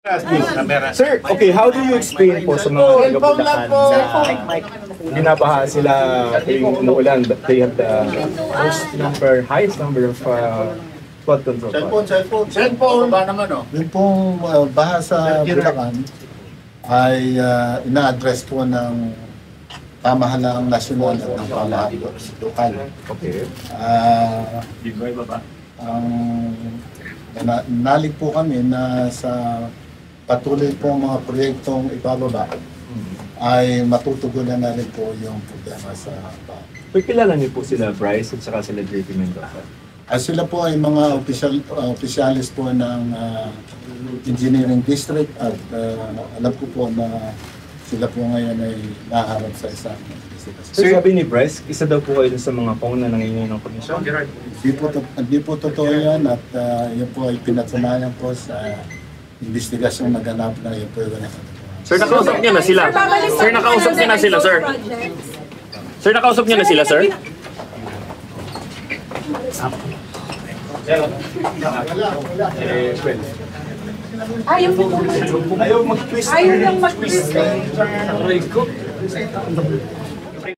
Sir, okay, how do you explain po sa mga taga-Bulacan na binabaha sila tuwing umuulan, but they have the highest number of flood control funds? Cellphone. Ba naman, oh. Yung pong baha sa Bulacan ay ina-address po ng pamahalaang nasyonal at ng pamahalaang lokal. Okay. Nalig po kami na sa patuloy pong mga proyektong ibababa ay matutugunan na rin po yung problema sa baha. Pero kilala niyo po sila Bryce at saka sila JP Mendoza? Sila po ay mga opisyalis po ng engineering district at alam ko po na sila po ngayon ay naharap sa isang investigation. Sir, sabi ni Bryce, isa daw po kayo sa mga pong na nangingi ng komisyon. Hindi po totoo yan at yun po ay pinatunayan po sa investigasyon na ganap na yun po yung Sir, nakausap niya na sila. Sir, nakausap niya na sila, sir. Sir, nakausap niya na sila, sir. Ayaw mag-twist. Ayaw lang mag-twist.